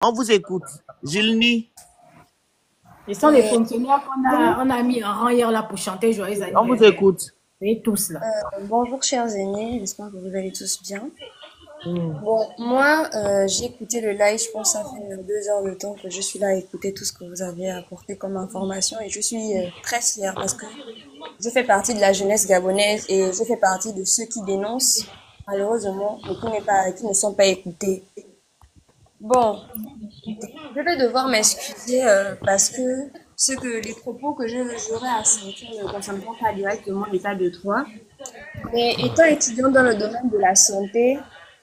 On vous écoute. Julni, Ce sont les fonctionnaires on a mis en rang hier là pour chanter Joyeux on vous anniversaire. écoute. Et tous là. Bonjour chers aînés, j'espère que vous allez tous bien. Mm. Bon, moi, j'ai écouté le live, je pense que ça fait 2 heures de temps que je suis là à écouter tout ce que vous avez apporté comme information et je suis très fière parce que je fais partie de la jeunesse gabonaise et je fais partie de ceux qui dénoncent, malheureusement, mais qui ne sont pas écoutés. Bon, je vais devoir m'excuser parce que les propos que j'aurai à sentir ne concerneront pas directement l'état de droit. Mais étant étudiante dans le domaine de la santé,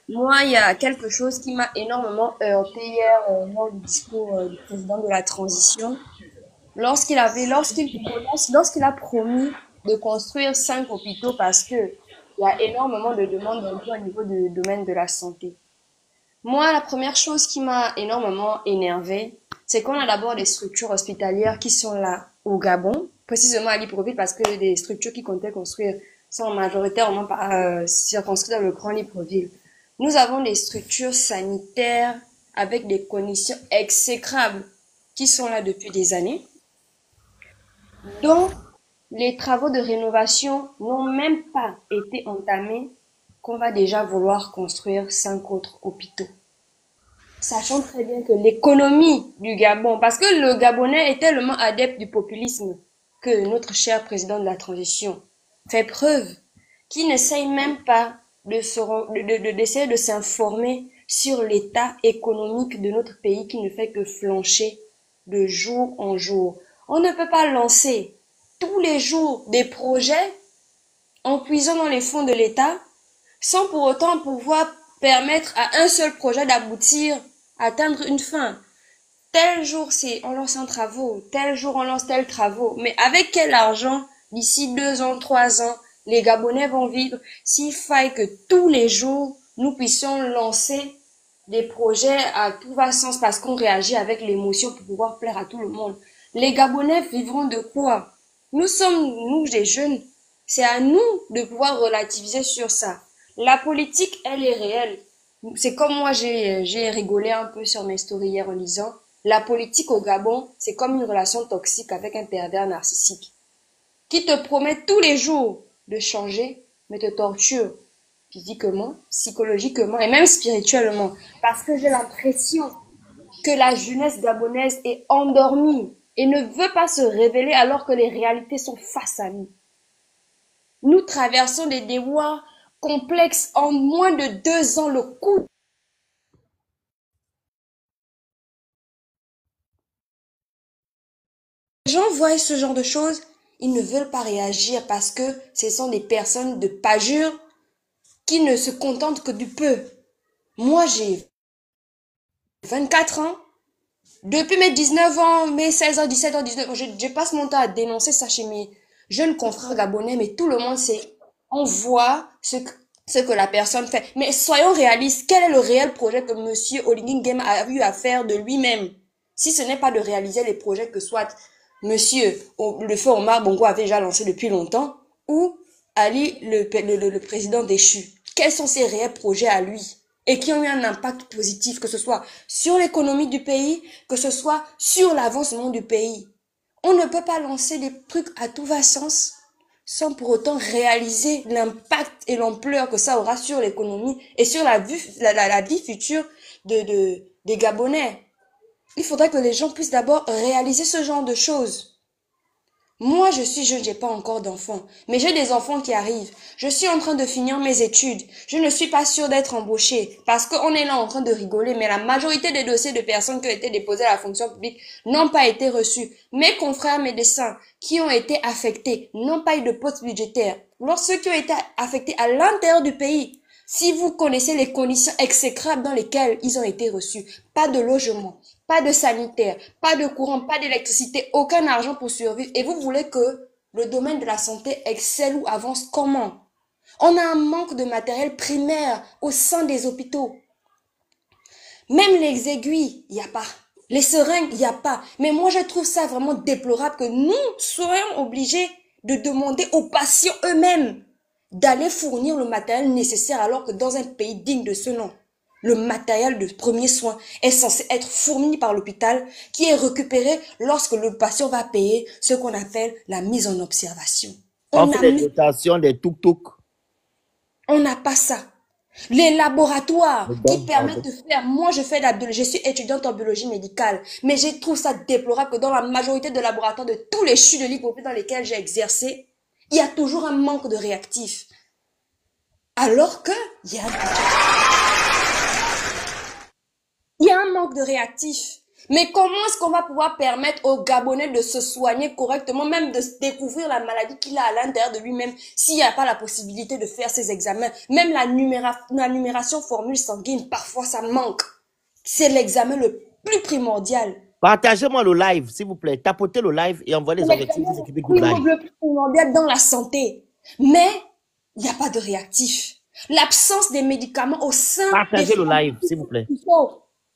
moi, il y a quelque chose qui m'a énormément heurté hier lors du discours du président de la transition. Lorsqu'il a promis de construire 5 hôpitaux parce que il y a énormément de demandes d'emploi au niveau du domaine de la santé. Moi, la première chose qui m'a énormément énervée, c'est qu'on a d'abord des structures hospitalières qui sont là au Gabon, précisément à Libreville, parce que les structures qui comptaient construire sont majoritairement circonscrites dans le Grand Libreville. Nous avons des structures sanitaires avec des conditions exécrables qui sont là depuis des années, dont les travaux de rénovation n'ont même pas été entamés qu'on va déjà vouloir construire 5 autres hôpitaux. Sachant très bien que l'économie du Gabon, parce que le Gabonais est tellement adepte du populisme que notre cher président de la transition fait preuve qu'il n'essaye même pas d'essayer de s'informer sur l'état économique de notre pays qui ne fait que flancher de jour en jour. On ne peut pas lancer tous les jours des projets en puisant dans les fonds de l'État sans pour autant pouvoir permettre à un seul projet d'aboutir, atteindre une fin. Tel jour, on lance un travaux, tel jour, on lance tel travaux. Mais avec quel argent, d'ici 2 ans, 3 ans, les Gabonais vont vivre s'il faille que tous les jours, nous puissions lancer des projets à tout va sens parce qu'on réagit avec l'émotion pour pouvoir plaire à tout le monde. Les Gabonais vivront de quoi? Nous sommes, nous, des jeunes. C'est à nous de pouvoir relativiser sur ça. La politique, elle est réelle. C'est comme moi, j'ai rigolé un peu sur mes stories hier en lisant. La politique au Gabon, c'est comme une relation toxique avec un pervers narcissique qui te promet tous les jours de changer, mais te torture physiquement, psychologiquement et même spirituellement. Parce que j'ai l'impression que la jeunesse gabonaise est endormie et ne veut pas se révéler alors que les réalités sont face à nous. Nous traversons des déboires complexes en moins de 2 ans. Le coût. Les gens voient ce genre de choses, ils ne veulent pas réagir parce que ce sont des personnes de pagure qui ne se contentent que du peu. Moi, j'ai 24 ans. Depuis mes 19 ans, mes 16 ans, 17 ans, 19 ans, je passe mon temps à dénoncer ça chez mes jeunes confrères gabonais, mais tout le monde sait. On voit ce que la personne fait. Mais soyons réalistes, quel est le réel projet que monsieur Oligui Nguema a eu à faire de lui-même? Si ce n'est pas de réaliser les projets que soit monsieur, le feu Omar Bongo avait déjà lancé depuis longtemps, ou Ali, le président déchu. Quels sont ses réels projets à lui? Et qui ont eu un impact positif, que ce soit sur l'économie du pays, que ce soit sur l'avancement du pays. On ne peut pas lancer des trucs à tout va sens sans pour autant réaliser l'impact et l'ampleur que ça aura sur l'économie et sur la vie future des Gabonais. Il faudrait que les gens puissent d'abord réaliser ce genre de choses. Moi, je suis jeune, j'ai pas encore d'enfants, mais j'ai des enfants qui arrivent. Je suis en train de finir mes études. Je ne suis pas sûre d'être embauchée parce qu'on est là en train de rigoler, mais la majorité des dossiers de personnes qui ont été déposés à la fonction publique n'ont pas été reçus. Mes confrères médecins qui ont été affectés n'ont pas eu de poste budgétaire. Alors ceux qui ont été affectés à l'intérieur du pays, si vous connaissez les conditions exécrables dans lesquelles ils ont été reçus, pas de logement, pas de sanitaire, pas de courant, pas d'électricité, aucun argent pour survivre. Et vous voulez que le domaine de la santé excelle ou avance comment? On a un manque de matériel primaire au sein des hôpitaux. Même les aiguilles, il n'y a pas. Les seringues, il n'y a pas. Mais moi, je trouve ça vraiment déplorable que nous soyons obligés de demander aux patients eux-mêmes d'aller fournir le matériel nécessaire alors que dans un pays digne de ce nom, Le matériel de premier soin est censé être fourni par l'hôpital qui est récupéré lorsque le patient va payer ce qu'on appelle la mise en observation. On fait les dotations des tuk-tuk. On n'a pas ça. Les laboratoires qui permettent de faire... Moi, je suis étudiante en biologie médicale, mais je trouve ça déplorable que dans la majorité des laboratoires de tous les CHU de Ligue dans lesquels j'ai exercé, il y a toujours un manque de réactifs. Alors que il y a un manque de réactifs. Mais comment est-ce qu'on va pouvoir permettre aux Gabonais de se soigner correctement, même de découvrir la maladie qu'il a à l'intérieur de lui-même, s'il n'y a pas la possibilité de faire ses examens? Même la numération formule sanguine, parfois ça manque. C'est l'examen le plus primordial. Partagez-moi le live, s'il vous plaît. Tapotez le live et envoyez les objectifs. Le plus primordial dans la santé. Mais il n'y a pas de réactifs. L'absence des médicaments au sein... Partagez le live, s'il vous plaît.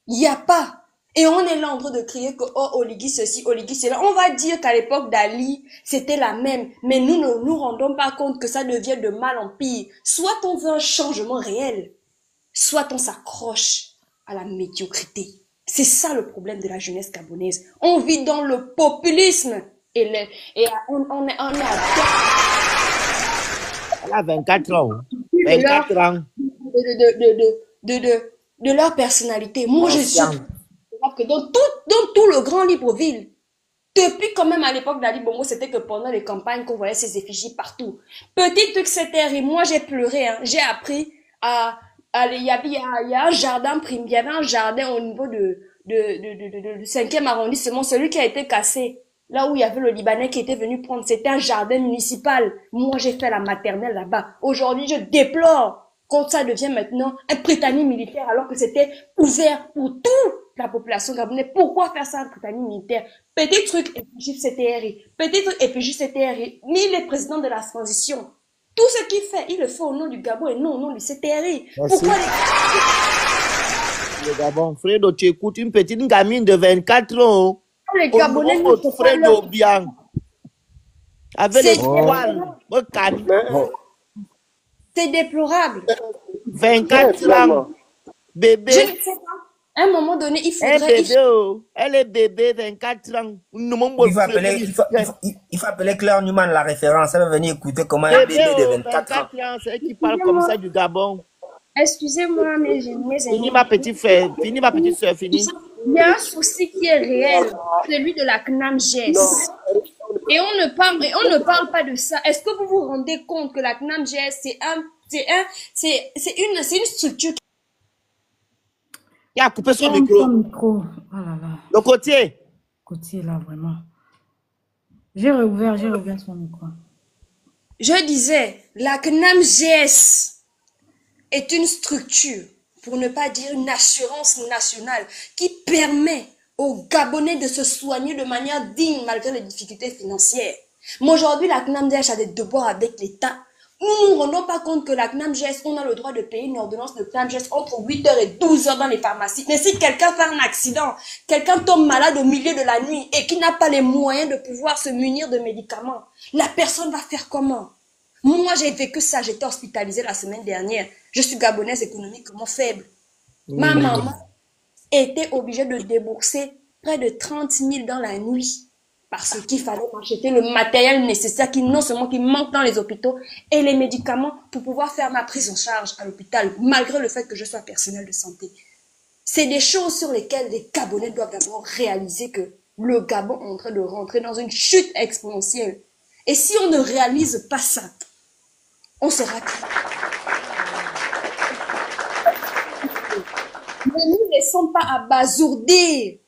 Il n'y a pas. Et on est là en train de crier que, oh, Oligui ceci, Oligui cela. On va dire qu'à l'époque d'Ali, c'était la même. Mais nous ne nous rendons pas compte que ça devient de mal en pire. Soit on veut un changement réel, soit on s'accroche à la médiocrité. C'est ça le problème de la jeunesse gabonaise. On vit dans le populisme. Elle a 24 ans. 24 ans. De leur personnalité. Moi, je suis... que dans tout le grand Libreville, depuis quand même à l'époque d'Ali Bongo, c'était que pendant les campagnes qu'on voyait ces effigies partout. Petit truc, c'était, moi j'ai pleuré, hein. J'ai appris il y a un jardin il y avait un jardin au niveau du 5e arrondissement, celui qui a été cassé, là où il y avait le Libanais qui était venu prendre, c'était un jardin municipal. Moi j'ai fait la maternelle là-bas. Aujourd'hui, je déplore quand ça devient maintenant un Prytanée militaire alors que c'était ouvert pour toute la population gabonaise. Pourquoi faire ça un Prytanée militaire? Petit truc, FPJ CTRI. Petit truc, FPJ CTRI. Ni les présidents de la transition. Tout ce qu'il fait, il le fait au nom du Gabon et non au nom du CTRI. Merci. Pourquoi le Gabon, Fredo, tu écoutes une petite gamine de 24 ans. Les Gabonais ne sont pas Fredo bien. Avec les poils. C'est déplorable. 24 ans. Bébé. Je ne sais pas. À un moment donné, il faudrait... Elle est bébé, 24 ans. Il faut appeler Claire Newman la référence. Elle va venir écouter comment un bébé de 24 ans. C'est elle qui parle comme ça du Gabon. Excusez-moi, mes Fini ma petite soeur, fini. Il y a un souci qui est réel, celui de la CNAM-GS. Et on ne parle pas de ça. Est-ce que vous vous rendez compte que la CNAM-GS, c'est une structure qui a coupé son micro. Oh là là. Le côtier. Côtier là, vraiment. J'ai réouvert son micro. Je disais, la CNAM-GS est une structure, pour ne pas dire une assurance nationale, qui permet aux Gabonais de se soigner de manière digne malgré les difficultés financières. Mais aujourd'hui, la CNAM-GS a des devoirs avec l'État. Nous ne nous rendons pas compte que la CNAM-GS, on a le droit de payer une ordonnance de CNAM-GS entre 8h et 12h dans les pharmacies. Mais si quelqu'un fait un accident, quelqu'un tombe malade au milieu de la nuit et qui n'a pas les moyens de pouvoir se munir de médicaments, la personne va faire comment? Moi, j'ai vécu ça, j'étais hospitalisée la semaine dernière. Je suis gabonaise économiquement faible. Ma maman était obligée de débourser près de 30 000 dans la nuit parce qu'il fallait acheter le matériel nécessaire qui non seulement qui manque dans les hôpitaux et les médicaments pour pouvoir faire ma prise en charge à l'hôpital, malgré le fait que je sois personnel de santé. C'est des choses sur lesquelles les Gabonais doivent d'abord réaliser que le Gabon est en train de rentrer dans une chute exponentielle. Et si on ne réalise pas ça, on sera... Ne nous laissons pas abasourdir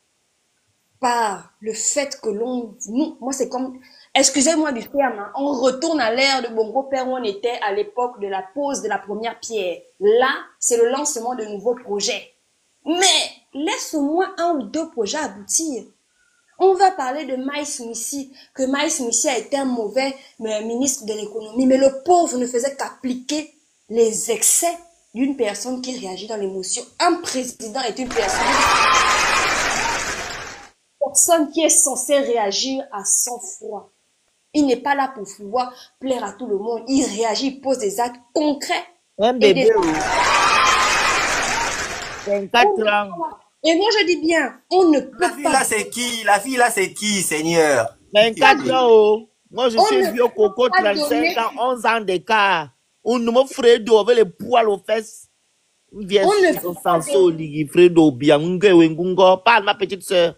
par le fait que moi c'est comme, excusez-moi du terme, hein, on retourne à l'ère de Bongo Père où on était à l'époque de la pose de la première pierre. Là, c'est le lancement de nouveaux projets. Mais, laisse-moi un ou deux projets aboutir. On va parler de Maïs Missi, que Maïs Missi a été un mauvais ministre de l'économie, mais le pauvre ne faisait qu'appliquer les excès d'une personne qui réagit dans l'émotion. Un président est une personne qui est censée réagir à sang-froid. Il n'est pas là pour pouvoir plaire à tout le monde. Il réagit, il pose des actes concrets. Un bébé. 24 ans. Et moi, je dis bien, on ne peut La fille pas. là, c'est qui? La fille là, c'est qui, Seigneur? 24 ans, oh. Moi, je On suis ne vieux coco, pas 35 donner- ans, 11 ans d'écart. On ne me ferait d'eau avec les poils aux fesses. Viens, On ne son peut pas sanso, ligi, Fredo, bien, ngungo. Parle, ma petite sœur.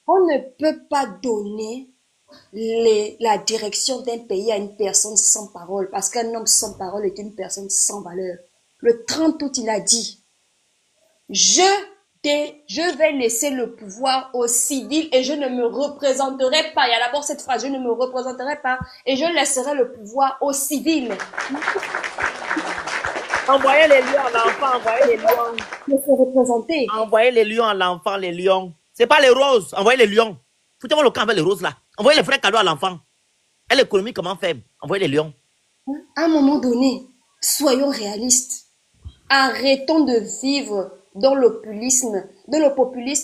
On ne peut pas donner la direction d'un pays à une personne sans parole, parce qu'un homme sans parole est une personne sans valeur. Le 30 août, il a dit, je vais laisser le pouvoir aux civils et je ne me représenterai pas. Il y a d'abord cette phrase, je ne me représenterai pas et je laisserai le pouvoir aux civils. Envoyez les lions à l'enfant, envoyez les lions. Il faut se représenter. Envoyez les lions à l'enfant, les lions. C'est pas les roses, envoyez les lions. Foutez-moi le camp avec les roses là. Envoyez les vrais cadeaux à l'enfant. Et l'économie comment faible, envoyez les lions. À un moment donné, soyons réalistes. Arrêtons de vivre dans le populisme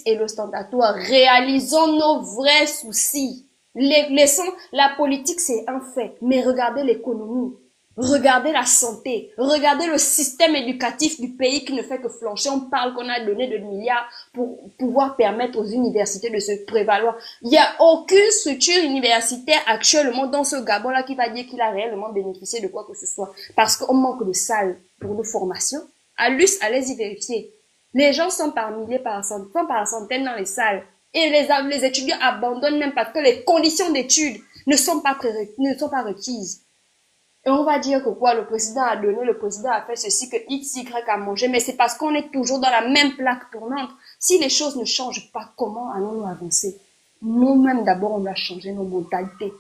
et l'ostentatoire. Réalisons nos vrais soucis. Laissons la politique, c'est un fait. Mais regardez l'économie. Regardez la santé, regardez le système éducatif du pays qui ne fait que flancher. On parle qu'on a donné 2 milliards pour pouvoir permettre aux universités de se prévaloir. Il n'y a aucune structure universitaire actuellement dans ce Gabon-là qui va dire qu'il a réellement bénéficié de quoi que ce soit. Parce qu'on manque de salles pour nos formations. Allez-y vérifier. Les gens sont par milliers, par centaines dans les salles. Et les étudiants abandonnent même parce que les conditions d'études ne sont pas requises. Et on va dire que quoi, le président a donné, le président a fait ceci, que X, Y a mangé, mais c'est parce qu'on est toujours dans la même plaque tournante. Si les choses ne changent pas, comment allons-nous avancer? Nous-mêmes, d'abord, on doit changer nos mentalités.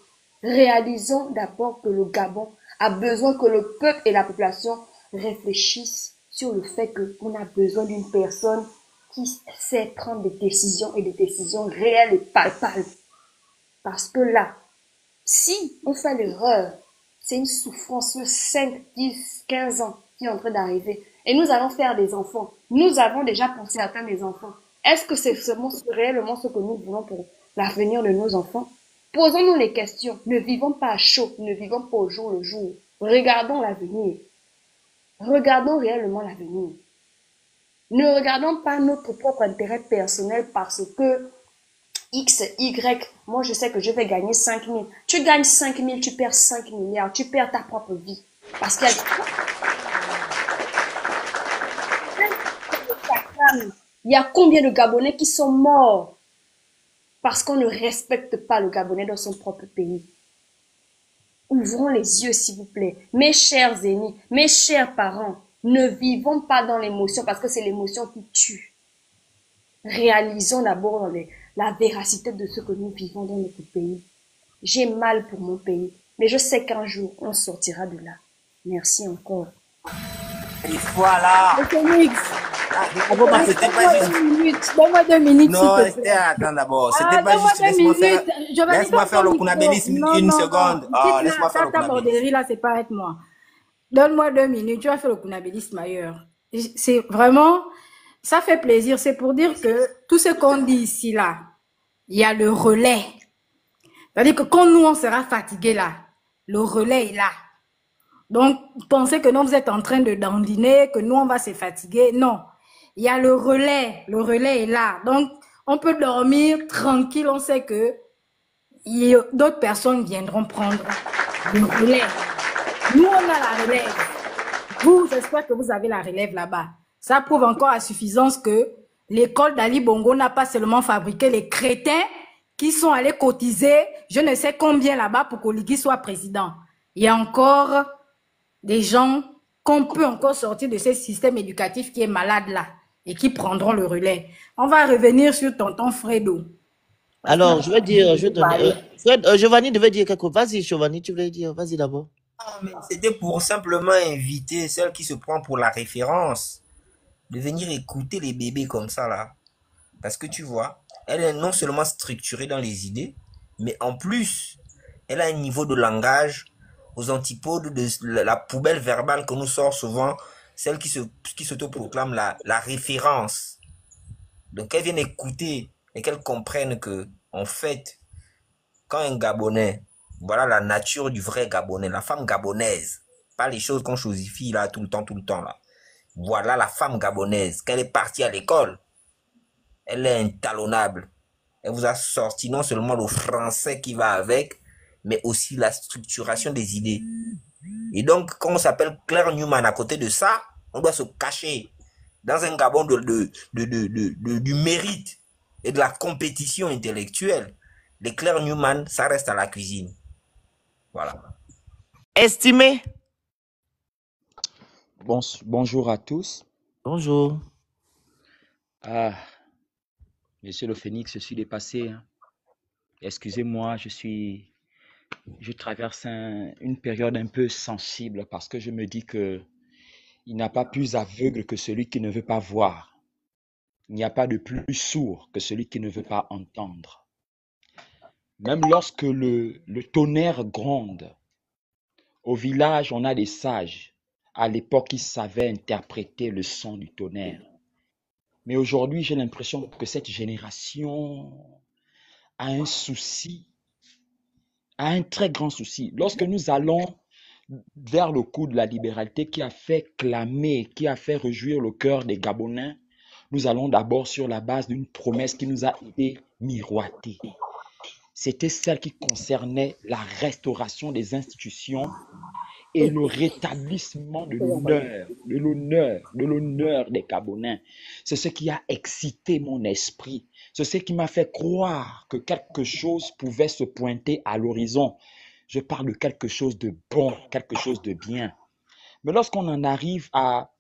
Réalisons d'abord que le Gabon a besoin que le peuple et la population réfléchissent sur le fait qu'on a besoin d'une personne qui sait prendre des décisions et des décisions réelles et palpables. Parce que là, si on fait l'erreur, c'est une souffrance sur 5, 10, 15 ans qui est en train d'arriver. Et nous allons faire des enfants. Nous avons déjà pensé à atteindre des enfants. Est-ce que c'est réellement ce que nous voulons pour l'avenir de nos enfants? Posons-nous les questions. Ne vivons pas à chaud. Ne vivons pas au jour le jour. Regardons l'avenir. Regardons réellement l'avenir. Ne regardons pas notre propre intérêt personnel parce que X, Y, moi je sais que je vais gagner 5 000. Tu gagnes 5 000, tu perds 5 milliards, tu perds ta propre vie. Parce qu'il y a combien de Gabonais qui sont morts parce qu'on ne respecte pas le Gabonais dans son propre pays. Ouvrons les yeux s'il vous plaît. Mes chers amis, mes chers parents, ne vivons pas dans l'émotion parce que c'est l'émotion qui tue. Réalisons d'abord la véracité de ce que nous vivons dans notre pays. J'ai mal pour mon pays, mais je sais qu'un jour, on sortira de là. Merci encore. Et voilà. Donne-moi 2 minutes. Non, attends d'abord. C'était pas juste. Laisse-moi faire le kunabélisme une seconde. Ah, laisse-moi faire le kunabélisme. Là, c'est pas avec moi. Donne-moi 2 minutes. Tu vas faire le kunabélisme ailleurs. C'est vraiment, ça fait plaisir. C'est pour dire que tout ce qu'on dit ici, là, il y a le relais. C'est-à-dire que quand nous, on sera fatigués là, le relais est là. Donc, pensez que non, vous êtes en train de dandiner, que nous, on va se fatiguer. Non. Il y a le relais est là. Donc, on peut dormir tranquille, on sait que d'autres personnes viendront prendre le relais. Nous, on a la relève. Vous, j'espère que vous avez la relève là-bas. Ça prouve encore à suffisance que l'école d'Ali Bongo n'a pas seulement fabriqué les crétins qui sont allés cotiser, je ne sais combien là-bas pour qu'Oligui soit président. Il y a encore des gens qu'on peut encore sortir de ce système éducatif qui est malade là et qui prendront le relais. On va revenir sur tonton Fredo. Alors, je vais dire, Giovanni devait dire quelque chose. Vas-y, Giovanni, tu voulais dire, vas-y d'abord. C'était pour simplement inviter celle qui se prend pour la référence de venir écouter les bébés comme ça là. Parce que tu vois, elle est non seulement structurée dans les idées, mais en plus, elle a un niveau de langage aux antipodes de la poubelle verbale que nous sort souvent, celle qui s'autoproclame la référence. Donc qu'elle vienne écouter et qu'elle comprenne que, en fait, quand un Gabonais, voilà la nature du vrai Gabonais, la femme gabonaise, pas les choses qu'on chosifie là tout le temps là. Voilà la femme gabonaise. Quand elle est partie à l'école, elle est intalonnable. Elle vous a sorti non seulement le français qui va avec, mais aussi la structuration des idées. Et donc, quand on s'appelle Claire Newman à côté de ça, on doit se cacher dans un Gabon du mérite et de la compétition intellectuelle. Les Claire Newman, ça reste à la cuisine. Voilà. Estimé. Bonjour à tous. Bonjour. Ah, Monsieur le Phénix, je suis dépassé, hein. Excusez-moi, je traverse une période un peu sensible parce que je me dis que il n'y a pas plus aveugle que celui qui ne veut pas voir. Il n'y a pas de plus sourd que celui qui ne veut pas entendre. Même lorsque le tonnerre gronde, au village, on a des sages. À l'époque, ils savaient interpréter le son du tonnerre. Mais aujourd'hui, j'ai l'impression que cette génération a un souci, a un très grand souci. Lorsque nous allons vers le coup de la libéralité qui a fait clamer, qui a fait réjouir le cœur des Gabonais, nous allons d'abord sur la base d'une promesse qui nous a été miroitée. C'était celle qui concernait la restauration des institutions et le rétablissement de l'honneur des Gabonais. C'est ce qui a excité mon esprit. C'est ce qui m'a fait croire que quelque chose pouvait se pointer à l'horizon. Je parle de quelque chose de bon, quelque chose de bien. Mais lorsqu'on en arrive à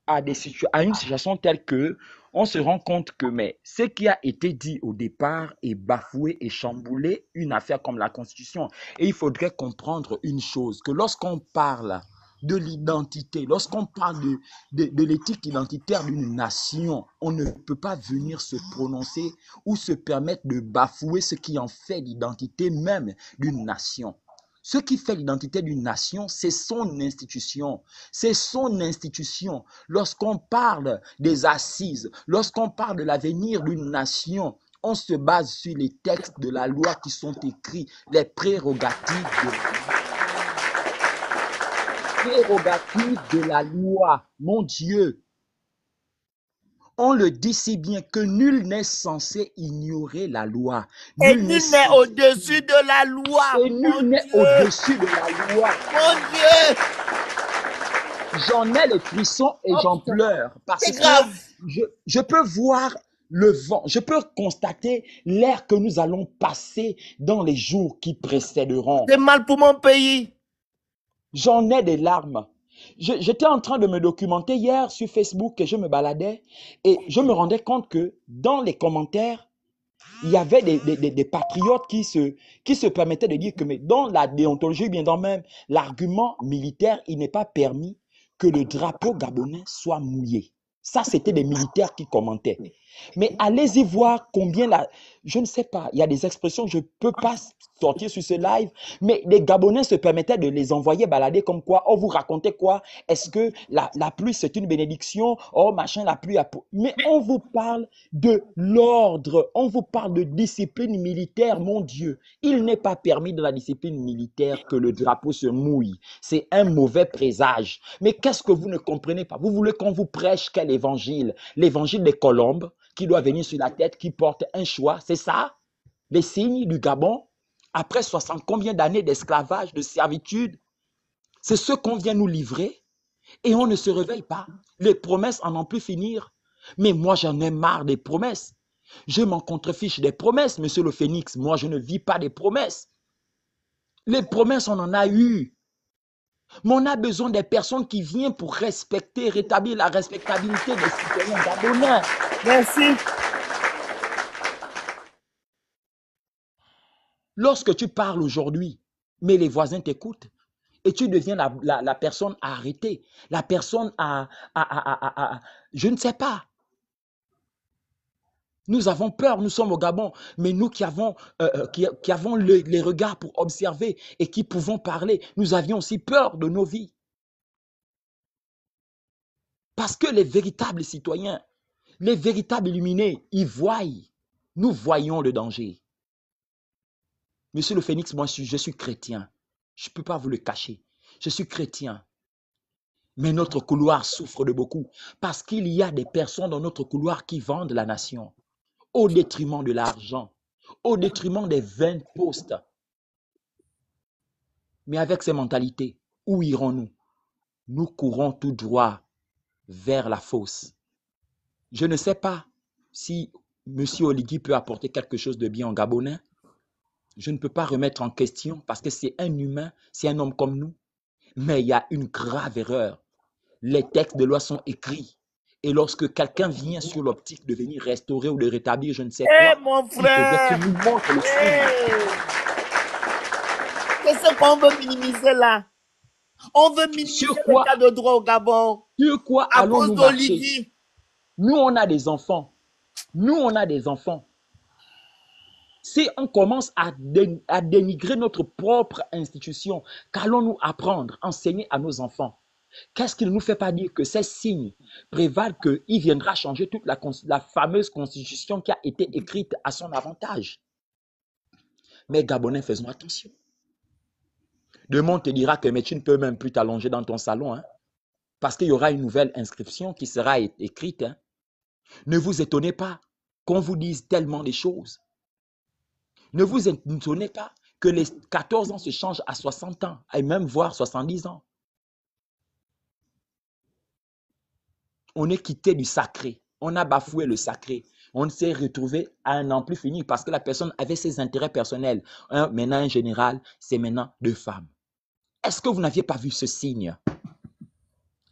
une situation telle que on se rend compte que ce qui a été dit au départ est bafoué et chamboulé une affaire comme la Constitution. Et il faudrait comprendre une chose, que lorsqu'on parle de l'identité, lorsqu'on parle de l'éthique identitaire d'une nation, on ne peut pas venir se prononcer ou se permettre de bafouer ce qui en fait l'identité même d'une nation. Ce qui fait l'identité d'une nation, c'est son institution. C'est son institution. Lorsqu'on parle des assises, lorsqu'on parle de l'avenir d'une nation, on se base sur les textes de la loi qui sont écrits, les prérogatives de la loi. Mon Dieu, on le dit si bien que nul n'est censé ignorer la loi. Et nul n'est au-dessus de la loi. Et nul n'est au-dessus de la loi. Mon Dieu! J'en ai les frissons et j'en pleure. Parce C'est grave. que je peux voir le vent, je peux constater l'air que nous allons passer dans les jours qui précéderont. C'est mal pour mon pays. J'en ai des larmes. J'étais en train de me documenter hier sur Facebook et je me baladais et je me rendais compte que dans les commentaires, il y avait des patriotes qui se permettaient de dire que mais dans la déontologie, bien dans même l'argument militaire, il n'est pas permis que le drapeau gabonais soit mouillé. Ça, c'était des militaires qui commentaient. Mais allez-y voir combien je ne sais pas, il y a des expressions que je ne peux pas sortir sur ce live, mais les Gabonais se permettaient de les envoyer balader comme quoi, oh, vous racontez quoi? Est-ce que la pluie, c'est une bénédiction? Oh, machin, la pluie Mais on vous parle de l'ordre, on vous parle de discipline militaire, mon Dieu. Il n'est pas permis dans la discipline militaire que le drapeau se mouille. C'est un mauvais présage. Mais qu'est-ce que vous ne comprenez pas? Vous voulez qu'on vous prêche quel évangile? L'évangile des colombes qui doit venir sur la tête, qui porte un choix, c'est ça? Les signes du Gabon, après 60 combien d'années d'esclavage, de servitude, c'est ce qu'on vient nous livrer et on ne se réveille pas. Les promesses en n'en plus finir. Mais moi, j'en ai marre des promesses. Je m'en contrefiche des promesses, monsieur le Phénix. Moi, je ne vis pas des promesses. Les promesses, on en a eu. Mais on a besoin des personnes qui viennent pour respecter, rétablir la respectabilité des citoyens gabonais. Merci. Lorsque tu parles aujourd'hui, mais les voisins t'écoutent, et tu deviens la personne à arrêter, la personne je ne sais pas. Nous avons peur, nous sommes au Gabon, mais nous qui avons les regards pour observer et qui pouvons parler, nous avions aussi peur de nos vies. Parce que les véritables citoyens, les véritables illuminés, ils voient, nous voyons le danger. Monsieur le Phénix, moi je suis chrétien. Je ne peux pas vous le cacher. Je suis chrétien. Mais notre couloir souffre de beaucoup parce qu'il y a des personnes dans notre couloir qui vendent la nation au détriment de l'argent, au détriment des 20 postes. Mais avec ces mentalités, où irons-nous? Nous courons tout droit vers la fosse. Je ne sais pas si M. Oligui peut apporter quelque chose de bien en Gabonais. Je ne peux pas remettre en question parce que c'est un humain, c'est un homme comme nous. Mais il y a une grave erreur. Les textes de loi sont écrits. Et lorsque quelqu'un vient sur l'optique de venir restaurer ou de rétablir je ne sais Eh, quoi, mon il faudrait frère! qu'il nous montre le signe. C'est ce qu'on veut minimiser là. On veut minimiser Sur l'état de droit au Gabon sur quoi à cause allons-nous marcher? d'Oligui. Nous, on a des enfants. Nous, on a des enfants. Si on commence à dénigrer notre propre institution, qu'allons-nous apprendre, enseigner à nos enfants? Qu'est-ce qui ne nous fait pas dire que ces signes prévalent qu'il viendra changer toute la fameuse constitution qui a été écrite à son avantage? Mais Gabonais, faisons attention. Demain, on te dira que mais tu ne peux même plus t'allonger dans ton salon, hein, parce qu'il y aura une nouvelle inscription qui sera écrite. Hein. Ne vous étonnez pas qu'on vous dise tellement de choses. Ne vous étonnez pas que les 14 ans se changent à 60 ans, et même voire 70 ans. On est quitté du sacré. On a bafoué le sacré. On s'est retrouvé à un an plus fini parce que la personne avait ses intérêts personnels. Maintenant, un général, c'est maintenant 2 femmes. Est-ce que vous n'aviez pas vu ce signe?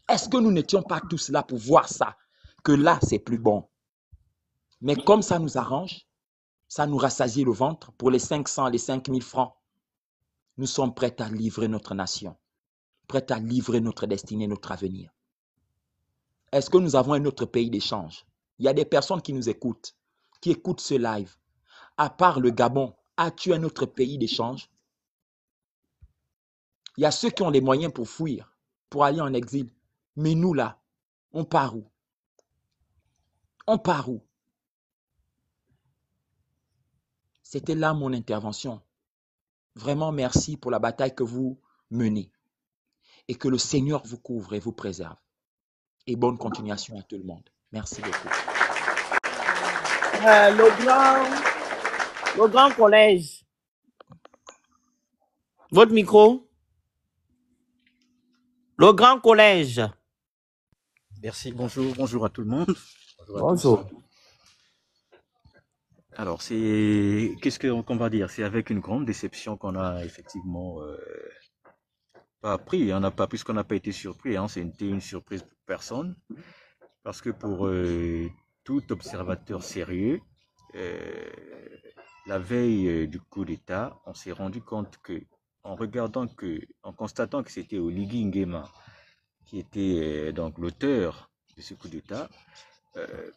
Est-ce que nous n'étions pas tous là pour voir ça? Que là, c'est plus bon. Mais comme ça nous arrange, ça nous rassasie le ventre pour les 500, les 5000 francs. Nous sommes prêts à livrer notre nation, prêts à livrer notre destinée, notre avenir. Est-ce que nous avons un autre pays d'échange? Il y a des personnes qui nous écoutent, qui écoutent ce live. À part le Gabon, as-tu un autre pays d'échange? Il y a ceux qui ont les moyens pour fuir, pour aller en exil. Mais nous là, on part où? On part où? C'était là mon intervention. Vraiment merci pour la bataille que vous menez. Et que le Seigneur vous couvre et vous préserve. Et bonne continuation à tout le monde. Merci beaucoup. Le grand collège. Votre micro. Le grand collège. Merci, bonjour à tout le monde. Bonjour. Alors, qu'est-ce qu'on va dire? C'est avec une grande déception qu'on a effectivement pas appris, on n'a pas, puisqu'on n'a pas été surpris, hein, c'était une surprise pour personne, parce que pour tout observateur sérieux, la veille du coup d'État, on s'est rendu compte que, en constatant que c'était Oligui Nguema qui était donc l'auteur de ce coup d'État,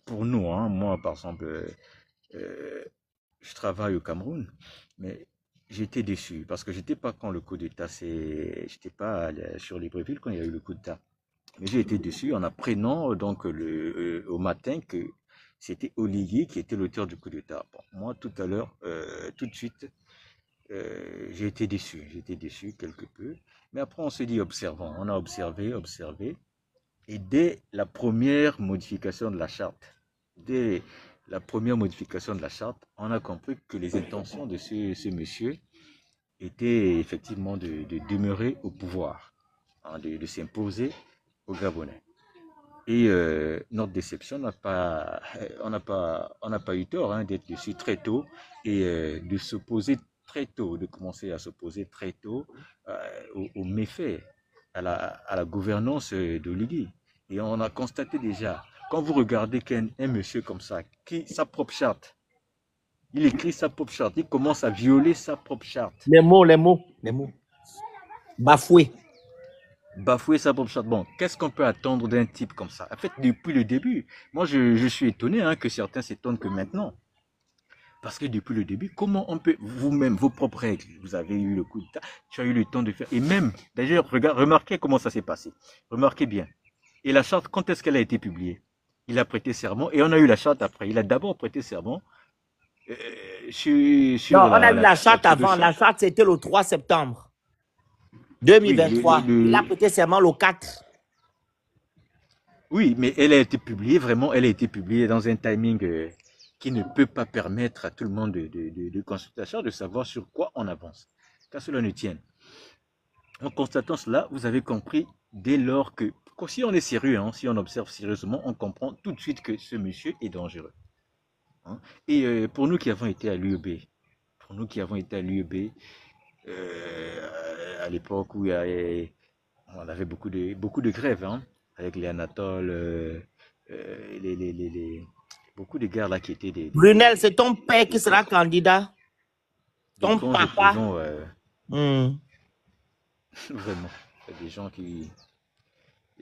pour nous, hein, moi par exemple, je travaille au Cameroun, mais j'étais déçu parce que j'étais pas quand le coup d'État, j'étais pas sur Libreville quand il y a eu le coup d'État. Mais j'ai été déçu en apprenant donc au matin que c'était Oligui qui était l'auteur du coup d'État. Bon, moi tout à l'heure, tout de suite, j'ai été déçu quelque peu. Mais après on s'est dit observant, on a observé, et dès la première modification de la charte, on a compris que les intentions de ce monsieur étaient effectivement de demeurer au pouvoir, hein, de s'imposer aux Gabonais. Et notre déception, on n'a pas eu tort, hein, d'être dessus très tôt et de s'opposer très tôt, de commencer à s'opposer très tôt aux méfaits, à la gouvernance d'Oligui. Et on a constaté déjà, quand vous regardez qu'un monsieur comme ça, qui sa propre charte, il écrit sa propre charte, il commence à violer sa propre charte. Les mots. Bafoué sa propre charte. Bon, qu'est-ce qu'on peut attendre d'un type comme ça? En fait, depuis le début, moi je suis étonné, hein, que certains s'étonnent que maintenant. Parce que depuis le début, comment on peut, vous-même, vos propres règles, vous avez eu le coup d'État, tu as eu le temps de faire, et même, d'ailleurs, remarquez comment ça s'est passé. Remarquez bien. Et la charte, quand est-ce qu'elle a été publiée? Il a prêté serment, et on a eu la charte après. Il a d'abord prêté serment non, on a eu la charte avant. La charte, c'était le 3 septembre 2023. Oui, il a prêté serment le 4. Oui, mais elle a été publiée, vraiment, elle a été publiée dans un timing qui ne peut pas permettre à tout le monde de consultation de savoir sur quoi on avance. Qu'à cela ne tienne. En constatant cela, vous avez compris dès lors que si on est sérieux, hein, si on observe sérieusement, on comprend tout de suite que ce monsieur est dangereux. Hein. Et pour nous qui avons été à l'UEB, à l'époque où on avait beaucoup de grèves, hein, avec les Anatoles, beaucoup de gars là qui étaient Brunel, c'est ton père qui sera candidat. des Ton grands papa. opposants, vraiment. Il y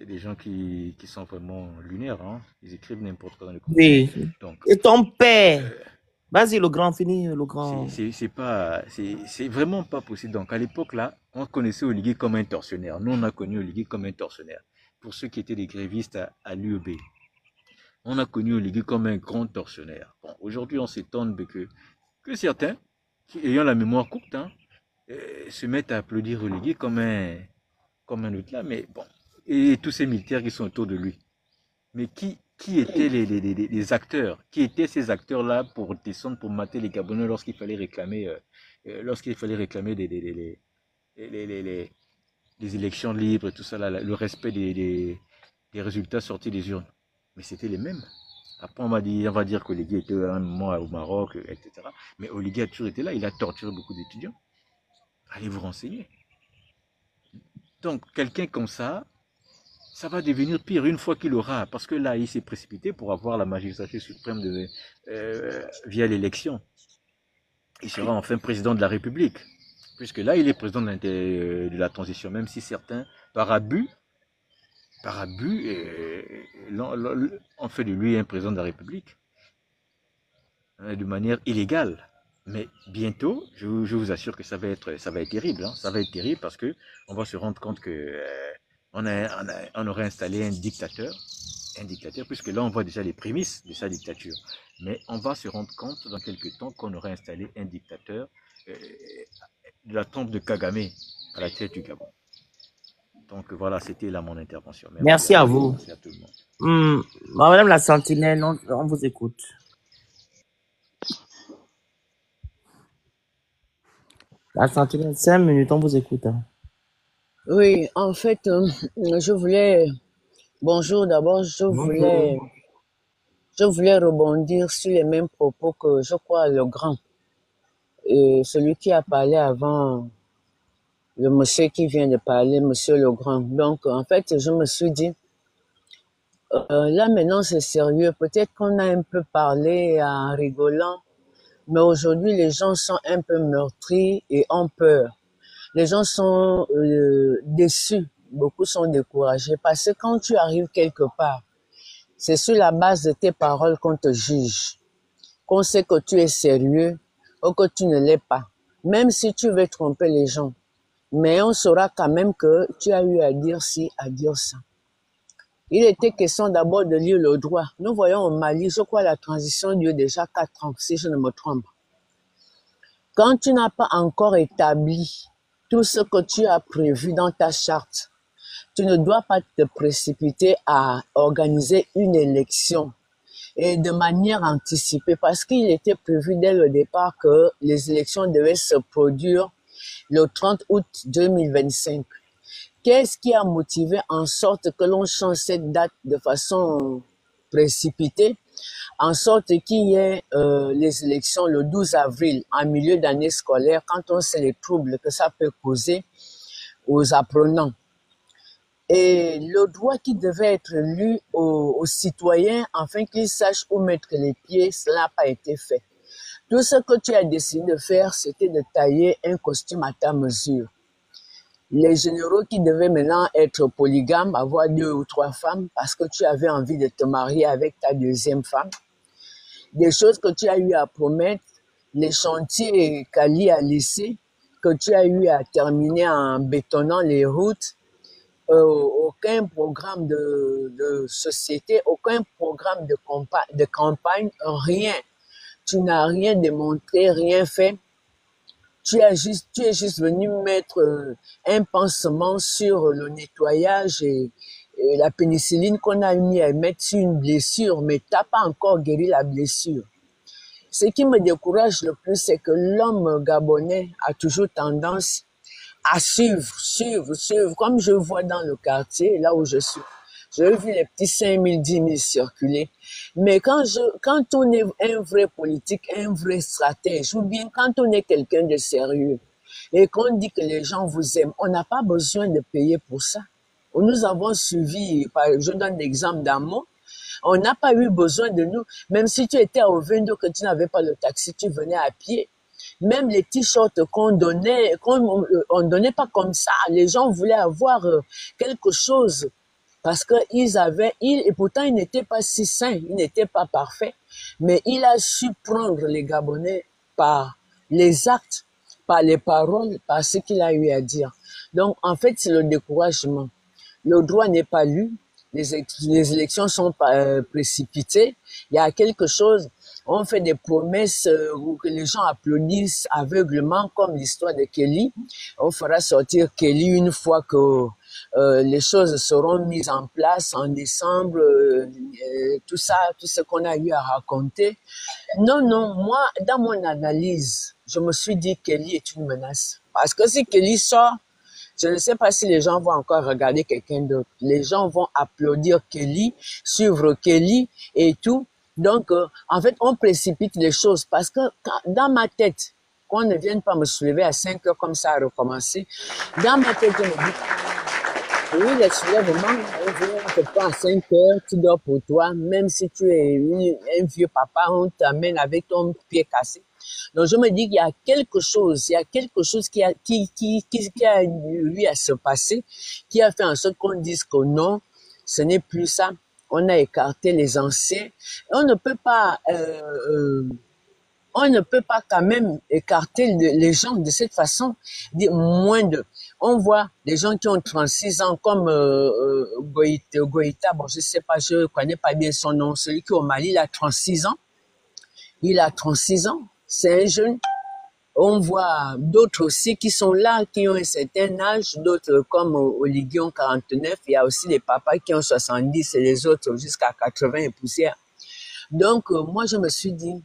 a des gens qui sont vraiment lunaires, hein. Ils écrivent n'importe quoi dans les commentaires. Oui. Donc, Et ton père. Vas-y, le grand, fini, le grand. c'est vraiment pas possible. Donc, à l'époque, là, on connaissait Oligui comme un tortionnaire. Nous, on a connu Oligui comme un tortionnaire. Pour ceux qui étaient des grévistes à l'UEB, on a connu Oligui comme un grand tortionnaire. Bon, aujourd'hui, on s'étonne que certains, qui ayant la mémoire courte, hein, se mettent à applaudir Oligui comme un autre là, mais bon, et tous ces militaires qui sont autour de lui. Mais qui étaient les acteurs? Qui étaient ces acteurs-là pour descendre, pour mater les Gabonais lorsqu'il fallait réclamer, les élections libres et tout ça, là, le respect des résultats sortis des urnes? Mais c'était les mêmes. Après, on va dire qu'Oligui était à un moment au Maroc, etc. Mais Oligui a toujours été là, il a torturé beaucoup d'étudiants. Allez vous renseigner. Donc, quelqu'un comme ça va devenir pire une fois qu'il aura, parce que là, il s'est précipité pour avoir la magistrature suprême via l'élection. Il sera enfin président de la République, puisque là, il est président de la transition, même si certains, par abus, on fait de lui un président de la République, hein, de manière illégale. Mais bientôt, je vous assure que ça va être terrible, hein. Ça va être terrible parce que on va se rendre compte que on aurait installé un dictateur, puisque là on voit déjà les prémices de sa dictature. Mais on va se rendre compte dans quelques temps qu'on aurait installé un dictateur de la trempe de Kagame à la tête du Gabon. Donc voilà, c'était là mon intervention. Merci à vous. Merci à tout le monde. Madame la Sentinelle, on vous écoute. La Sentinelle, 5 minutes, on vous écoute. Hein. Oui, en fait, je voulais... Bonjour, d'abord, je voulais rebondir sur les mêmes propos que je crois le grand. Et celui qui a parlé avant, le monsieur qui vient de parler, monsieur Legrand. Donc, en fait, je me suis dit, là maintenant c'est sérieux. Peut-être qu'on a un peu parlé en rigolant, mais aujourd'hui les gens sont un peu meurtris et ont peur. Les gens sont déçus, beaucoup sont découragés parce que quand tu arrives quelque part, c'est sur la base de tes paroles qu'on te juge, qu'on sait que tu es sérieux ou que tu ne l'es pas, même si tu veux tromper les gens. Mais on saura quand même que tu as eu à dire ci, à dire ça. Il était question d'abord de lire le droit. Nous voyons au Mali, je crois la transition dure déjà 4 ans, si je ne me trompe. Quand tu n'as pas encore établi tout ce que tu as prévu dans ta charte, tu ne dois pas te précipiter à organiser une élection et de manière anticipée parce qu'il était prévu dès le départ que les élections devaient se produire le 30 août 2025. Qu'est-ce qui a motivé en sorte que l'on change cette date de façon précipitée, en sorte qu'il y ait les élections le 12 avril en milieu d'année scolaire, quand on sait les troubles que ça peut causer aux apprenants. Et le droit qui devait être lu aux citoyens afin qu'ils sachent où mettre les pieds, cela n'a pas été fait. Tout ce que tu as décidé de faire, c'était de tailler un costume à ta mesure. Les généraux qui devaient maintenant être polygames, avoir 2 ou 3 femmes, parce que tu avais envie de te marier avec ta deuxième femme. Des choses que tu as eu à promettre, les chantiers Kali a laissés, que tu as eu à terminer en bétonnant les routes, aucun programme de société, aucun programme de campagne, rien. Tu n'as rien démontré, rien fait. Tu es juste venu mettre un pansement sur le nettoyage et la pénicilline qu'on a mis à mettre sur une blessure, mais tu n'as pas encore guéri la blessure. Ce qui me décourage le plus, c'est que l'homme gabonais a toujours tendance à suivre, comme je vois dans le quartier, là où je suis. J'ai vu les petits 5 000, 10 000 circuler. Mais quand on est un vrai politique, un vrai stratège, ou bien quand on est quelqu'un de sérieux, et qu'on dit que les gens vous aiment, on n'a pas besoin de payer pour ça. Nous avons suivi, je donne l'exemple d'Amo, on n'a pas eu besoin de nous. Même si tu étais au Vendo, que tu n'avais pas le taxi, tu venais à pied. Même les t-shirts qu'on donnait, on donnait pas comme ça. Les gens voulaient avoir quelque chose. Parce et pourtant il n'était pas si sain, il n'était pas parfait. Mais il a su prendre les Gabonais par les actes, par les paroles, par ce qu'il a eu à dire. Donc, en fait, c'est le découragement. Le droit n'est pas lu. Les élections sont précipitées. Il y a quelque chose, on fait des promesses où que les gens applaudissent aveuglement, comme l'histoire de Kelly. On fera sortir Kelly une fois que les choses seront mises en place en décembre, tout ça, tout ce qu'on a eu à raconter. Non, moi, dans mon analyse, je me suis dit que Kelly est une menace. Parce que si Kelly sort, je ne sais pas si les gens vont encore regarder quelqu'un d'autre. Les gens vont applaudir Kelly, suivre Kelly et tout. Donc, en fait, on précipite les choses parce que dans ma tête, qu'on ne vienne pas me soulever à 5 heures comme ça à recommencer, dans ma tête, je me dis, oui, le soulèvement, on te prend à 5 heures, tu dors pour toi, même si tu es un vieux papa, on t'amène avec ton pied cassé. Donc, je me dis qu'il y a quelque chose qui a eu à se passer, qui a fait en sorte qu'on dise que non, ce n'est plus ça. On a écarté les anciens. On ne peut pas quand même écarter les gens de cette façon. On voit des gens qui ont 36 ans comme Goïta, bon, je sais pas, je connais pas bien son nom, celui qui est au Mali, il a 36 ans. Il a 36 ans. C'est un jeune. On voit d'autres aussi qui sont là, qui ont un certain âge, d'autres comme Oligui ont 49. Il y a aussi les papas qui ont 70 et les autres jusqu'à 80 et poussière. Donc, moi, je me suis dit,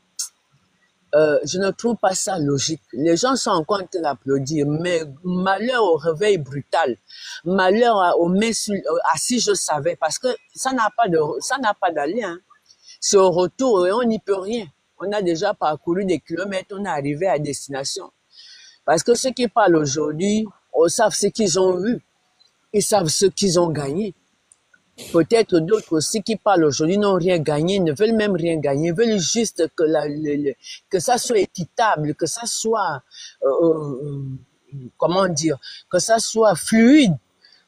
je ne trouve pas ça logique. Les gens sont encore en train d'applaudir, mais malheur au réveil brutal, malheur au mains si je savais, parce que ça n'a pas d'allée, hein. C'est au retour et on n'y peut rien. On a déjà parcouru des kilomètres, on est arrivé à destination. Parce que ceux qui parlent aujourd'hui, ils savent ce qu'ils ont eu, ils savent ce qu'ils ont gagné. Peut-être d'autres aussi qui parlent aujourd'hui n'ont rien gagné, ne veulent même rien gagner, veulent juste que ça soit équitable, que ça soit, comment dire, que ça soit fluide,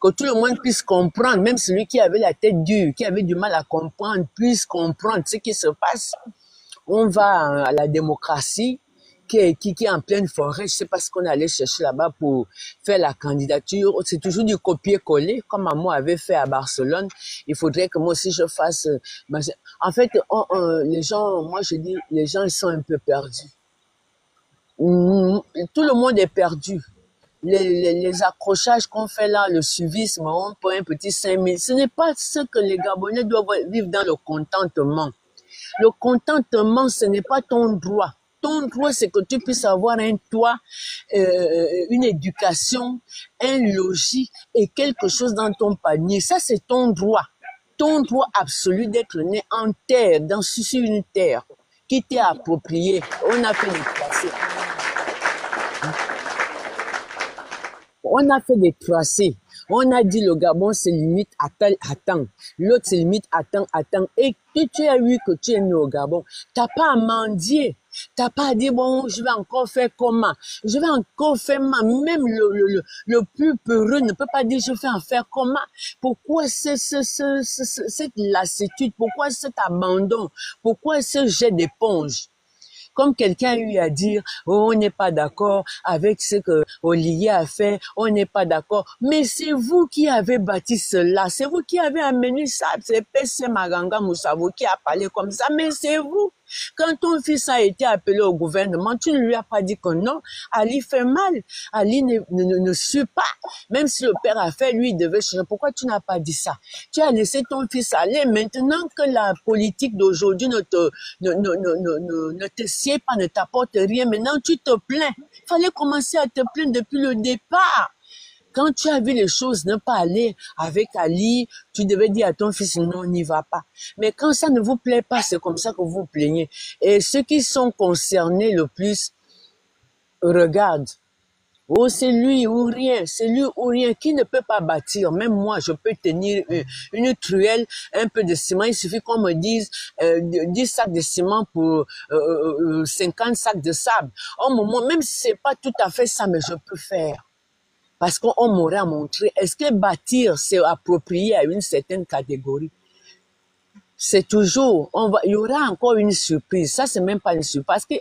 que tout le monde puisse comprendre, même celui qui avait la tête dure, qui avait du mal à comprendre, puisse comprendre ce qui se passe. On va à la démocratie qui est en pleine forêt. Je sais pas ce qu'on allait chercher là-bas pour faire la candidature. C'est toujours du copier-coller, comme moi avait fait à Barcelone. Il faudrait que moi aussi je fasse. En fait, les gens, moi je dis, les gens ils sont un peu perdus. Tout le monde est perdu. Les accrochages qu'on fait là, le suivisme, on prend un petit 5 000. Ce n'est pas ce que les Gabonais doivent vivre dans le contentement. Le contentement, ce n'est pas ton droit. Ton droit, c'est que tu puisses avoir un toit, une éducation, un logis et quelque chose dans ton panier. Ça, c'est ton droit. Ton droit absolu d'être né en terre, sur une terre qui t'est appropriée. On a fait des tracés. On a fait des tracés. On a dit le Gabon c'est limite à temps. L'autre c'est limite à temps. Et tu as vu que tu es né au Gabon. T'as pas à mendier. T'as pas à dire bon, je vais encore faire comment. Je vais encore faire même le plus peureux ne peut pas dire je vais en faire comment. Pourquoi cette lassitude? Pourquoi cet abandon? Pourquoi ce jet d'éponge? Comme quelqu'un a eu à dire, oh, on n'est pas d'accord avec ce que Olivier a fait, on n'est pas d'accord. Mais c'est vous qui avez bâti cela, c'est vous qui avez amené ça, c'est PC Maganga Moussavo qui a parlé comme ça, mais c'est vous. Quand ton fils a été appelé au gouvernement, tu ne lui as pas dit que non. Ali fait mal. Ali ne suit pas. Même si le père a fait, lui, il devait changer. Pourquoi tu n'as pas dit ça? Tu as laissé ton fils aller. Maintenant que la politique d'aujourd'hui ne te sied pas, ne t'apporte rien, maintenant tu te plains. Il fallait commencer à te plaindre depuis le départ. Quand tu as vu les choses ne pas aller avec Ali, tu devais dire à ton fils, non, n'y va pas. Mais quand ça ne vous plaît pas, c'est comme ça que vous vous plaignez. Et ceux qui sont concernés le plus regardent. Oh, c'est lui ou rien, c'est lui ou rien. Qui ne peut pas bâtir? Même moi, je peux tenir une truelle, un peu de ciment. Il suffit qu'on me dise 10 sacs de ciment pour 50 sacs de sable. Au moment, même si c'est pas tout à fait ça, mais je peux faire. Parce qu'on m'aurait montré, est-ce que bâtir, c'est approprié à une certaine catégorie? C'est toujours, il y aura encore une surprise. Ça, c'est même pas une surprise. Parce que,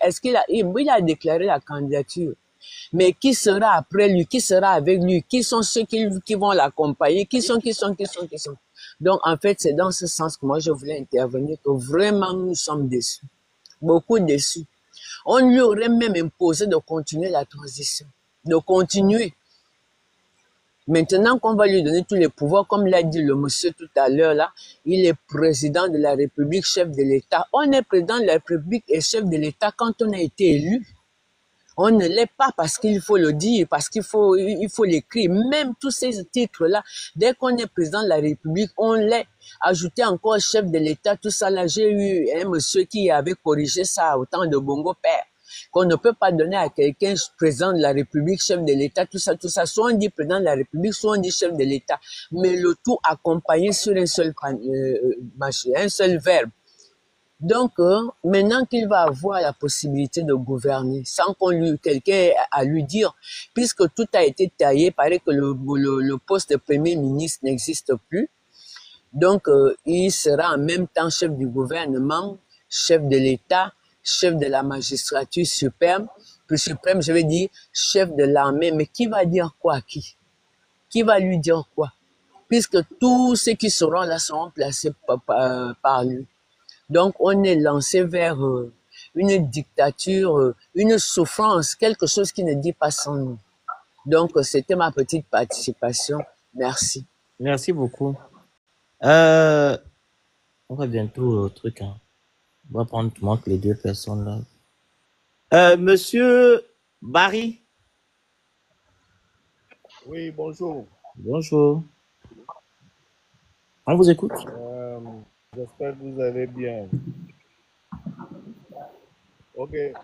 il a déclaré la candidature. Mais qui sera après lui? Qui sera avec lui? Qui sont ceux qui vont l'accompagner? Qui sont? Donc, en fait, c'est dans ce sens que moi, je voulais intervenir, que vraiment, nous sommes déçus. Beaucoup déçus. On lui aurait même imposé de continuer la transition. De continuer. Maintenant qu'on va lui donner tous les pouvoirs, comme l'a dit le monsieur tout à l'heure là, il est président de la République, chef de l'État. On est président de la République et chef de l'État quand on a été élu. On ne l'est pas parce qu'il faut le dire, parce qu'il faut l'écrire. Même tous ces titres-là, dès qu'on est président de la République, on l'est. Ajouté encore chef de l'État, tout ça là, j'ai eu un monsieur qui avait corrigé ça au temps de Bongo Père. Qu'on ne peut pas donner à quelqu'un président de la République, chef de l'État, tout ça. Soit on dit président de la République, soit on dit chef de l'État. Mais le tout accompagné sur un seul verbe. Donc, maintenant qu'il va avoir la possibilité de gouverner, sans quelqu'un à lui dire, puisque tout a été taillé, il paraît que le poste de Premier ministre n'existe plus. Donc, il sera en même temps chef du gouvernement, chef de l'État, chef de la magistrature suprême, je vais dire chef de l'armée. Mais qui va dire quoi à qui? Qui va lui dire quoi? Puisque tous ceux qui seront là seront placés par lui. Donc, on est lancé vers une dictature, une souffrance, quelque chose qui ne dit pas son nom. Donc, c'était ma petite participation. Merci. Merci beaucoup. On va bientôt au truc. Hein. On va prendre les deux personnes là. Monsieur Barry. Oui, bonjour. Bonjour. On vous écoute. J'espère que vous allez bien. Ok, j'ai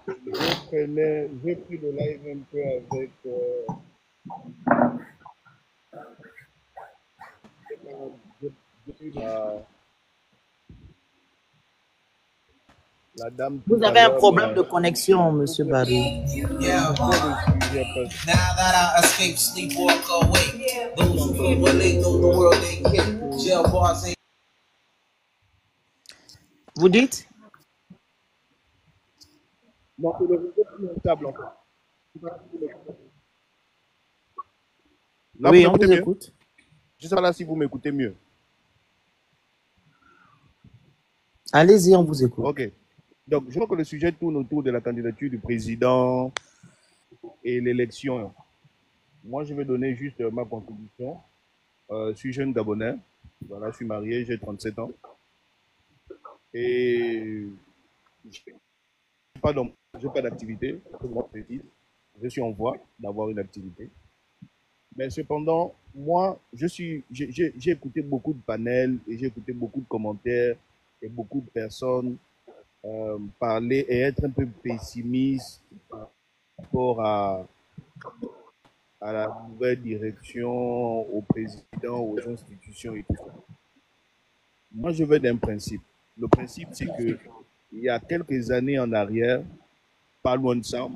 pris le live un peu avec la dame. Vous avez un problème de connexion, monsieur Barry. Yeah, now that I escape, sleep, walk away. Those who feel what they know, the world they kick. Jail bars ain't. Vous dites? Non, c'est le réseau plus instable en fait. Là, oui, on vous mieux? écoute. Je ne sais pas là si vous m'écoutez mieux. Allez-y, on vous écoute. Ok. Donc, je crois que le sujet tourne autour de la candidature du président et l'élection. Moi, je vais donner juste ma contribution. Je suis jeune Gabonais. Voilà, je suis marié, j'ai 37 ans. Et je n'ai pas d'activité. Je suis en voie d'avoir une activité. Mais cependant, moi, j'ai écouté beaucoup de panels et j'ai écouté beaucoup de commentaires et beaucoup de personnes parler et être un peu pessimiste par rapport à la nouvelle direction, au président, aux institutions et tout ça. Moi, je vais d'un principe. Le principe, c'est que il y a quelques années en arrière, pas loin de ça,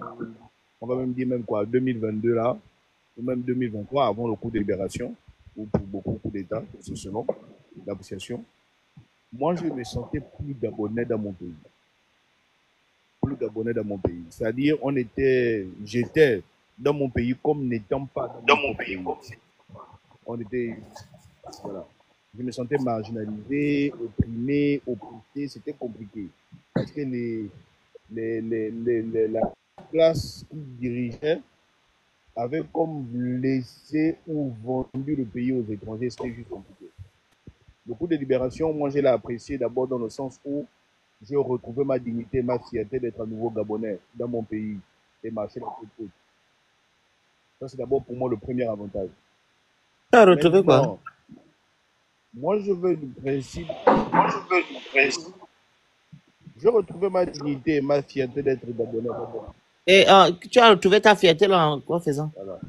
on va même dire même quoi, 2022 là, ou même 2023, avant le coup de libération, ou pour beaucoup de coups d'État, c'est selon l'appréciation, moi, je me sentais plus Gabonais dans mon pays. Plus Gabonais dans mon pays. C'est-à-dire, j'étais dans mon pays comme n'étant pas dans mon pays. On était, voilà. je me sentais marginalisé, opprimé, oppressé, c'était compliqué. Parce que la classe qui dirigeait avait comme laissé ou vendu le pays aux étrangers, c'était juste compliqué. Le coup de libération, moi je l'ai apprécié d'abord dans le sens où j'ai retrouvé ma dignité, ma fierté d'être à nouveau Gabonais dans mon pays et marcher dans toute route. Ça c'est d'abord pour moi le premier avantage. Tu as retrouvé quoi? Maintenant, moi je veux du principe, j'ai retrouvé ma dignité et ma fierté d'être Gabonais. Et tu as retrouvé ta fierté là en quoi faisant? Voilà.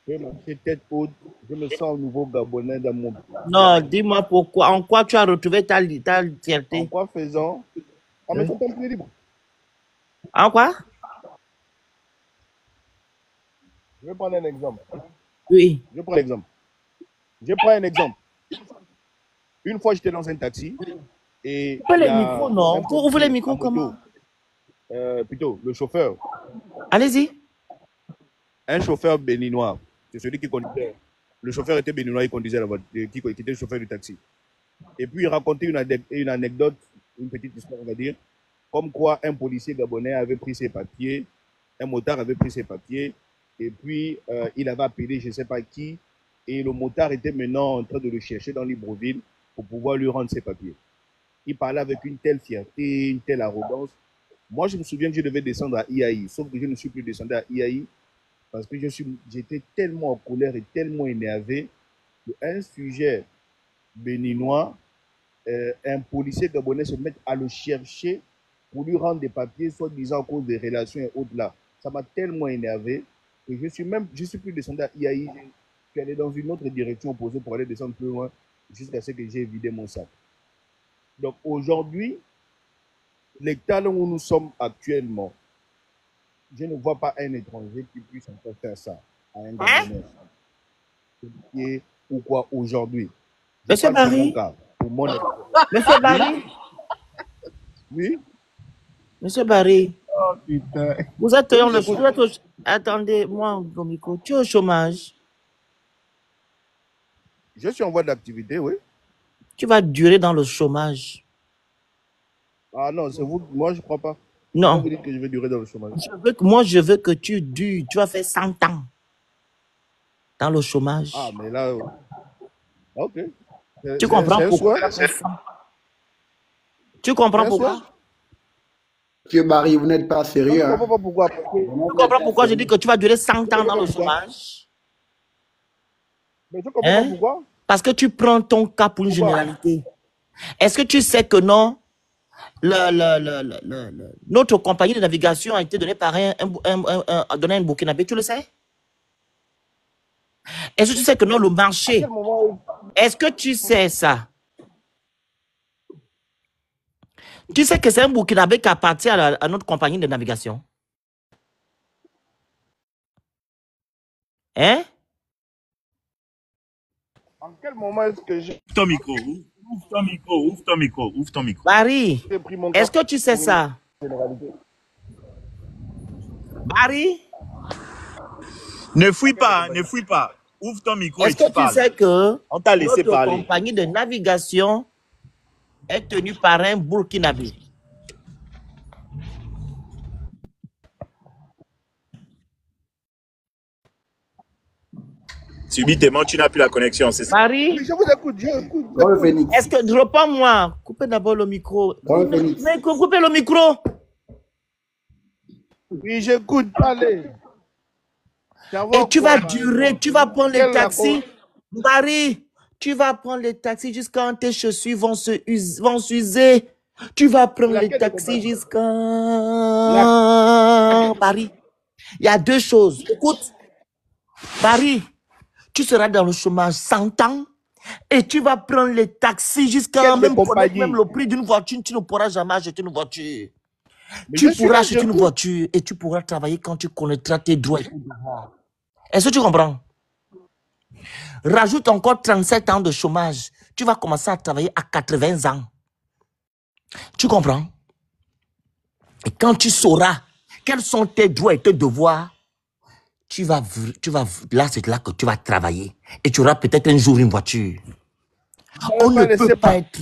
Je vais marcher tête haute, je me sens nouveau Gabonais dans mon pays. Non, dis-moi pourquoi, en quoi tu as retrouvé ta En fierté? quoi faisant? En me sentant plus libre. En quoi? Je vais prendre un exemple. Oui. Je prends un exemple. Une fois, j'étais dans un taxi et Ouvre les micros, non? Ouvre les micros comment? Plutôt, le chauffeur. Allez-y. Un chauffeur béninois. C'est celui qui conduisait. Le chauffeur était béninois, il conduisait la voiture, qui était le chauffeur du taxi. Et puis, il racontait une anecdote, une petite histoire, on va dire, comme quoi un policier gabonais avait pris ses papiers, un motard avait pris ses papiers, et puis il avait appelé je ne sais pas qui, et le motard était maintenant en train de le chercher dans Libreville pour pouvoir lui rendre ses papiers. Il parlait avec une telle fierté, une telle arrogance. Moi, je me souviens que je devais descendre à IAI, sauf que je ne suis plus descendu à IAI parce que j'étais tellement en colère et tellement énervé qu'un sujet béninois, un policier gabonais se mette à le chercher pour lui rendre des papiers, soi-disant à cause des relations et autres là. Ça m'a tellement énervé que je suis plus descendu à IAI. Je suis allé dans une autre direction opposée pour aller descendre plus loin jusqu'à ce que j'ai vidé mon sac. Donc aujourd'hui, l'état où nous sommes actuellement, je ne vois pas un étranger qui puisse encore faire ça à un Gabonais. Pourquoi aujourd'hui? Monsieur Barry? Monsieur Barry? Oui? Monsieur Barry? Oh putain. Vous êtes au... Attendez, moi, au micro, tu es au chômage? Je suis en voie d'activité, oui. Tu vas durer dans le chômage. Ah non, c'est vous. Moi, je ne crois pas. Non. Vous dites que je vais durer dans le chômage. Je veux que tu dures. Tu vas faire 100 ans dans le chômage. Ah, mais là... Ok. Tu comprends pourquoi? Tu comprends pourquoi? Monsieur Barry, vous n'êtes pas sérieux. Je ne comprends pas pourquoi. Tu comprends pourquoi je dis que tu vas durer 100 ans dans le chômage? Mais je comprends pas pourquoi. Parce que tu prends ton cas pour une généralité. Est-ce que tu sais que non? Notre compagnie de navigation a été donnée par un Burkinabé, tu le sais? Est-ce que tu sais que non, le marché? Est-ce que tu sais ça? Tu sais que c'est un Burkinabé qui appartient à notre compagnie de navigation? Hein? En quel moment est-ce que j'ai... Ouvre ton micro, ouvre ton micro, ouvre ton micro, ouvre ton micro. Barry, est-ce que tu sais ça? Barry? Ne fuis pas, ne fuis pas. Ouvre ton micro et tu parles. Est-ce que tu sais que on t'a laissé notre parler. compagnie de navigation est tenue par un Burkinabé? Subitement, tu n'as plus la connexion, c'est ça? Barry? Je vous écoute, j'écoute. Est-ce que... Réponds-moi. Coupez d'abord le micro. Mais coupez le micro. Oui, j'écoute, allez. Et tu vas durer, tu vas prendre les taxis. Barry, tu vas prendre les taxis jusqu'à tes chaussures vont s'user. Tu vas prendre les taxis jusqu'à... Barry, il y a deux choses. Écoute, Barry, tu seras dans le chômage 100 ans et tu vas prendre les taxis jusqu'à même connaître même le prix d'une voiture. Tu ne pourras jamais acheter une voiture. Tu pourras acheter une voiture et tu pourras travailler quand tu connaîtras tes droits. Est-ce que tu comprends? Rajoute encore 37 ans de chômage. Tu vas commencer à travailler à 80 ans. Tu comprends? Et quand tu sauras quels sont tes droits et tes devoirs, là, c'est là que tu vas travailler. Et tu auras peut-être un jour une voiture. On ne pas laissé peut pas être...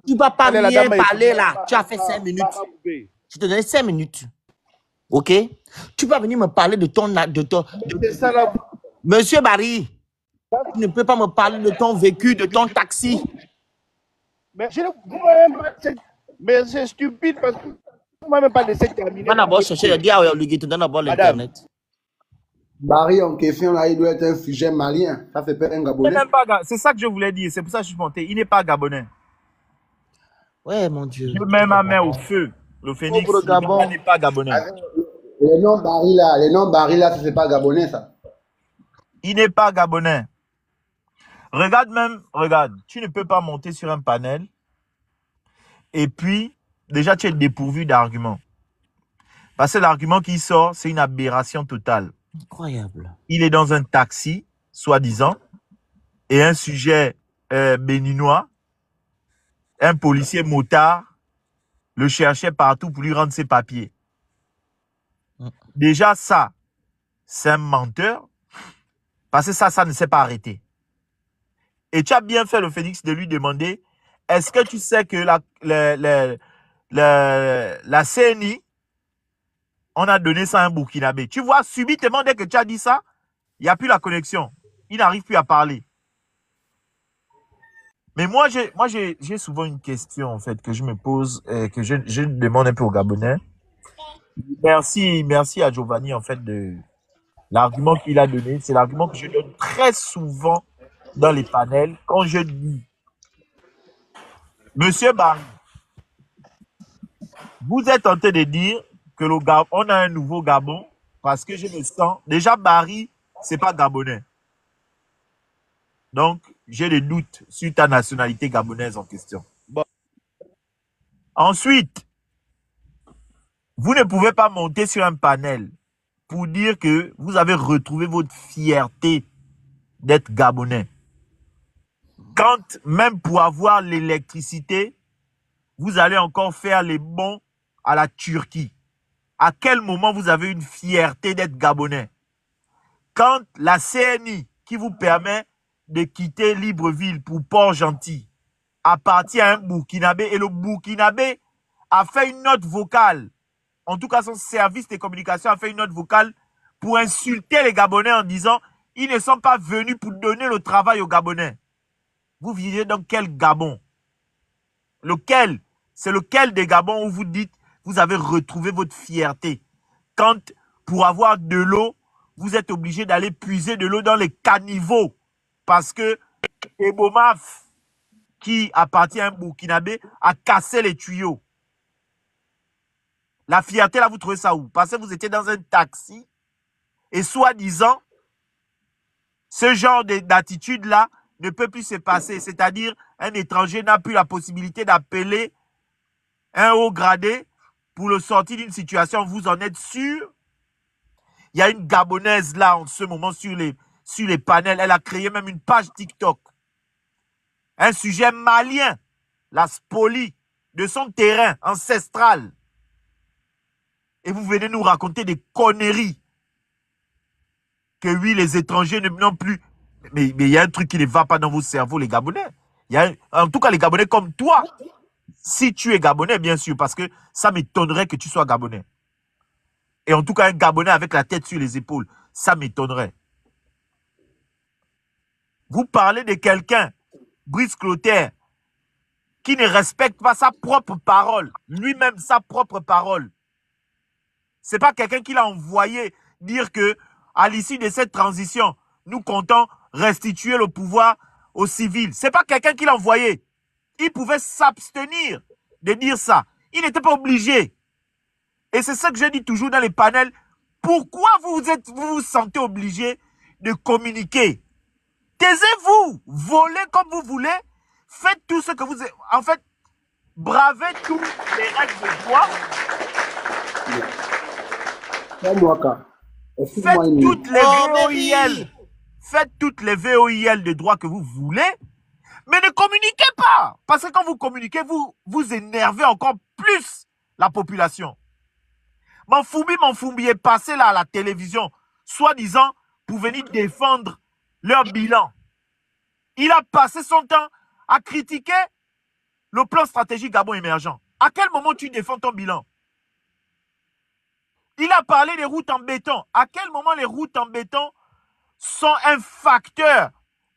Tu ne vas pas la bien dame parler là. Tu as fait 5 minutes. Je te donne 5 minutes. Ok? Tu vas venir me parler de ton... C'est ça là. Monsieur Barry, tu ne peux pas me parler de ton vécu, de ton taxi. Mais je ne mais c'est stupide parce que vous ne m'avez même pas laissé terminer. On va d'abord chercher le gars qui te donne d'abord l'internet. Barry en question là, il doit être un sujet malien. Ça fait pas un Gabonais. C'est ça que je voulais dire. C'est pour ça que je suis monté. Il n'est pas gabonais. Ouais, mon Dieu. Je mets ma main au feu. Le phénix, Pauvre Gabon. il n'est pas gabonais. Les noms Barry là, c'est pas Gabonais ça. Il n'est pas gabonais. Regarde, tu ne peux pas monter sur un panel et puis, déjà, tu es dépourvu d'arguments. Parce que l'argument qui sort, c'est une aberration totale. Incroyable. Il est dans un taxi, soi-disant, et un sujet béninois, un policier motard, le cherchait partout pour lui rendre ses papiers. Déjà, ça, c'est un menteur, parce que ça ne s'est pas arrêté. Et tu as bien fait, le Phénix, de lui demander, est-ce que tu sais que la CNI, on a donné ça à un Burkinabé. Tu vois, subitement, dès que tu as dit ça, il n'y a plus la connexion. Il n'arrive plus à parler. Mais moi, j'ai souvent une question, en fait, que je me pose, que je demande un peu aux Gabonais. Merci à Giovanni, en fait, de l'argument qu'il a donné. C'est l'argument que je donne très souvent dans les panels quand je dis, Monsieur Barry, vous êtes en train de dire que on a un nouveau Gabon parce que je me sens... Déjà, Barry, c'est pas gabonais. Donc, j'ai des doutes sur ta nationalité gabonaise en question. Bon. Ensuite, vous ne pouvez pas monter sur un panel pour dire que vous avez retrouvé votre fierté d'être gabonais. Quand même pour avoir l'électricité, vous allez encore faire les bons à la Turquie. À quel moment vous avez une fierté d'être gabonais? Quand la CNI qui vous permet de quitter Libreville pour Port-Gentil appartient à un Burkinabé et le Burkinabé a fait une note vocale, en tout cas son service de communication a fait une note vocale pour insulter les Gabonais en disant ils ne sont pas venus pour donner le travail aux Gabonais. Vous vivez dans quel Gabon? Lequel? C'est lequel des Gabons où vous dites vous avez retrouvé votre fierté? Quand pour avoir de l'eau, vous êtes obligé d'aller puiser de l'eau dans les caniveaux parce que Ebomaf, qui appartient à un Burkinabé, a cassé les tuyaux. La fierté, là, vous trouvez ça où? Parce que vous étiez dans un taxi et soi-disant, ce genre d'attitude-là ne peut plus se passer. C'est-à-dire, un étranger n'a plus la possibilité d'appeler un haut gradé pour le sortir d'une situation. Vous en êtes sûr? Il y a une Gabonaise là en ce moment sur les panels. Elle a créé même une page TikTok. Un sujet malien, la spolie de son terrain ancestral. Et vous venez nous raconter des conneries. Que oui, les étrangers n'ont plus. Mais il y a un truc qui ne va pas dans vos cerveaux, les Gabonais. En tout cas, les Gabonais comme toi. Si tu es Gabonais, bien sûr, parce que ça m'étonnerait que tu sois Gabonais. Et en tout cas, un Gabonais avec la tête sur les épaules, ça m'étonnerait. Vous parlez de quelqu'un, Brice Clotaire, qui ne respecte pas sa propre parole, lui-même sa propre parole. C'est pas quelqu'un qui l'a envoyé dire que, à l'issue de cette transition, nous comptons restituer le pouvoir aux civils. C'est pas quelqu'un qui l'a envoyé. Il pouvait s'abstenir de dire ça. Il n'était pas obligé. Et c'est ça que je dis toujours dans les panels. Pourquoi vous vous sentez obligé de communiquer? Taisez-vous, volez comme vous voulez, faites tout ce que vous... En fait, bravez toutes les règles de droit. Faites toutes les VOIL de droit que vous voulez, mais ne communiquez pas. Parce que quand vous communiquez, vous énervez encore plus la population. Manfoumbi est passé là à la télévision, soi-disant, pour venir défendre leur bilan. Il a passé son temps à critiquer le plan stratégique Gabon émergent. À quel moment tu défends ton bilan? Il a parlé des routes en béton. À quel moment les routes en béton sont un facteur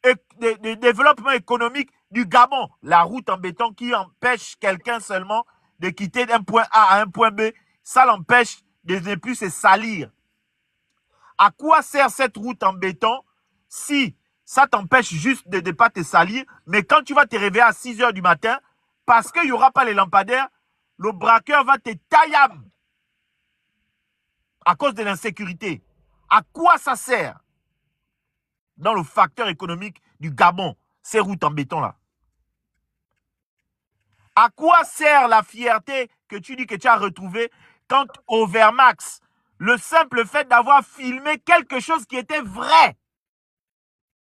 de développement économique du Gabon? La route en béton qui empêche quelqu'un seulement de quitter d'un point A à un point B, ça l'empêche de ne plus se salir. À quoi sert cette route en béton si ça t'empêche juste de ne pas te salir, mais quand tu vas te réveiller à 6 h du matin, parce qu'il n'y aura pas les lampadaires, le braqueur va te tailler à cause de l'insécurité. À quoi ça sert dans le facteur économique du Gabon, ces routes en béton-là? À quoi sert la fierté que tu dis que tu as retrouvée quand Overmax, le simple fait d'avoir filmé quelque chose qui était vrai,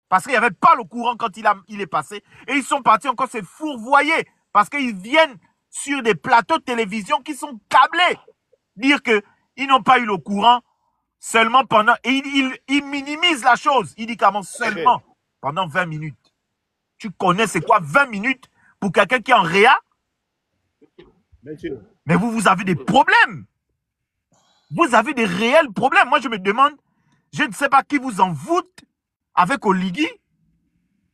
parce qu'il n'y avait pas le courant quand il est passé, et ils sont partis encore se fourvoyer, parce qu'ils viennent sur des plateaux de télévision qui sont câblés, dire qu'ils n'ont pas eu le courant seulement pendant... Et il minimise la chose. Il dit qu'avant seulement pendant 20 minutes. Tu connais c'est quoi 20 minutes pour quelqu'un qui est en réa? Mais vous avez des problèmes. Vous avez des réels problèmes. Moi, je me demande, je ne sais pas qui vous en voûte avec Oligui,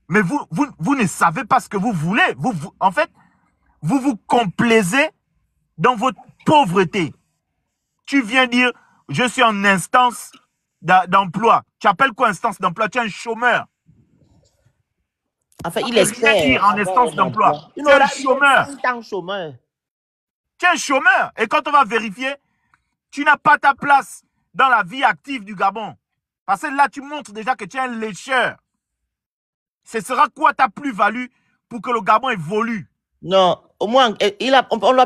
mais vous ne savez pas ce que vous voulez. En fait, vous vous complaisez dans votre pauvreté. Tu viens dire, je suis en instance d'emploi. Tu appelles quoi instance d'emploi? Tu es un chômeur. Enfin, il espère dire en instance d'emploi. Tu es un chômeur. Tu es un chômeur. Et quand on va vérifier, tu n'as pas ta place dans la vie active du Gabon. Parce que là, tu montres déjà que tu es un lécheur. Ce sera quoi ta plus-value pour que le Gabon évolue? Non, au moins, on l'a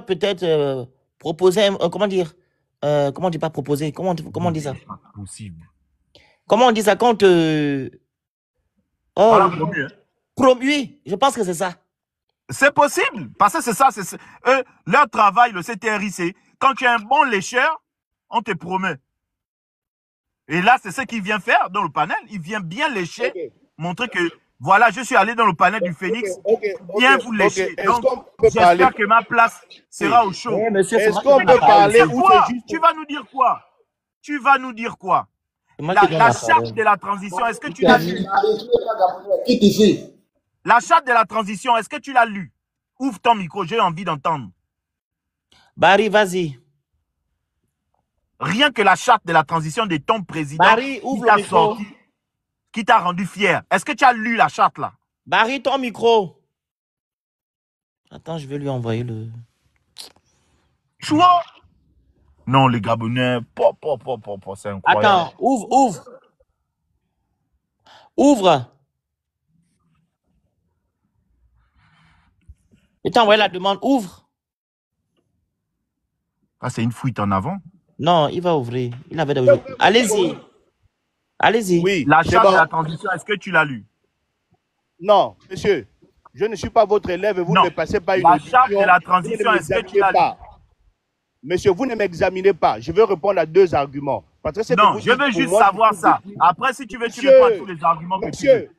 peut-être proposé, comment dire, comment on dit pas proposer, comment on dit ça? Possible. Comment on dit ça quand Voilà, promu, hein? Promu, je pense que c'est ça. C'est possible, parce que c'est ça, leur travail, le CTRIC, quand tu es un bon lécheur, on te promet. Et là, c'est ce qu'il vient faire dans le panel. Il vient bien lécher, montrer que, voilà, je suis allé dans le panel du Phoenix, bien vous lécher. Donc, j'espère que ma place sera au chaud. Est-ce qu'on peut parler ou c'est juste... Tu vas nous dire quoi? Tu vas nous dire quoi? La charte de la transition, est-ce que tu l'as lu? La charte de la transition, est-ce que tu l'as lu? Ouvre ton micro, j'ai envie d'entendre. Barry, vas-y. Rien que la charte de la transition de ton président Barry, ouvre le micro. Qui t'a rendu fier. Est-ce que tu as lu la charte là? Barry, ton micro. Attends, je vais lui envoyer le... Choua. Non, les Gabonais, c'est incroyable. Attends, ouvre. Ouvre. Je t'ai envoyé la demande, ouvre. Ah, c'est une fuite en avant. Non, il va ouvrir. Il avait déjà... Allez-y. Allez-y. Oui. La charte de la transition, est-ce que tu l'as lu? Non, monsieur. Je ne suis pas votre élève et vous ne me passez pas une La charte de la transition, est-ce que tu l'as lu? Monsieur, vous ne m'examinez pas. Je veux répondre à 2 arguments. Parce que non, je veux juste savoir ça. Après, si tu veux, tu me prends tous les arguments que tu veux.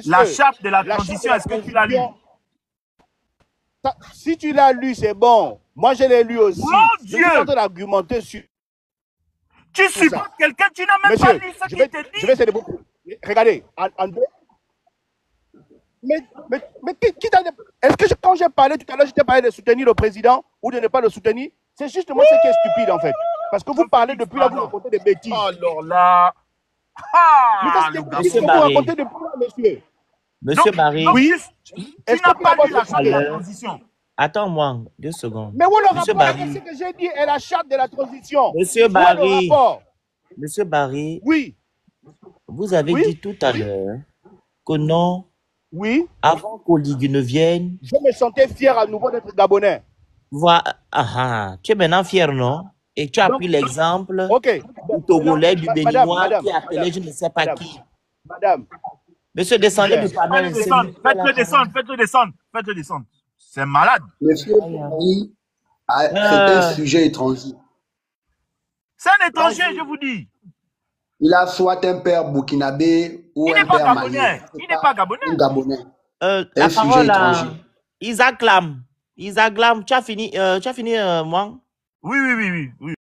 La charte de la transition, est-ce que tu l'as lu? Si tu l'as lu, c'est bon. Moi, je l'ai lu aussi. Mon Dieu! Je suis en train d'argumenter sur... Tu supportes quelqu'un, tu n'as même pas lu ce qu'il te dit. Je vais essayer de vous... Regardez, mais qui t'a... Est-ce que quand j'ai parlé tout à l'heure, je t'ai parlé de soutenir le président ou de ne pas le soutenir? C'est justement ce qui est stupide, en fait. Parce que vous parlez depuis là, vous racontez des bêtises. Alors là... Monsieur Barry. Monsieur. Monsieur Barry. Oui. Tu n'as pas lu la charte de la transition. Attends-moi 2 secondes. Mais où le Monsieur rapport Barry. avec ce que j'ai dit est la charte de la transition? Monsieur Barry. Monsieur Barry. Oui. Vous avez dit tout à l'heure que non. Oui. Avant qu'Oligui ne vienne. Je me sentais fier à nouveau d'être Gabonais. Voilà. Tu es maintenant fier, non? Et tu as pris l'exemple du Togolais, du Béninois qui a appelé je ne sais pas qui. Madame. Monsieur, descendez du panel. Faites-le descendre. C'est malade. Monsieur Barry, c'est un sujet étranger. C'est un étranger, je vous dis. Il a soit un père burkinabé ou Il un n'est pas père malien. gabonais. Ça, c'est Il n'est pas pas gabonais. un Gabonais. La Un sujet parole étranger. à Isaac Lam. Isaac Lam, tu as fini, moi? Oui.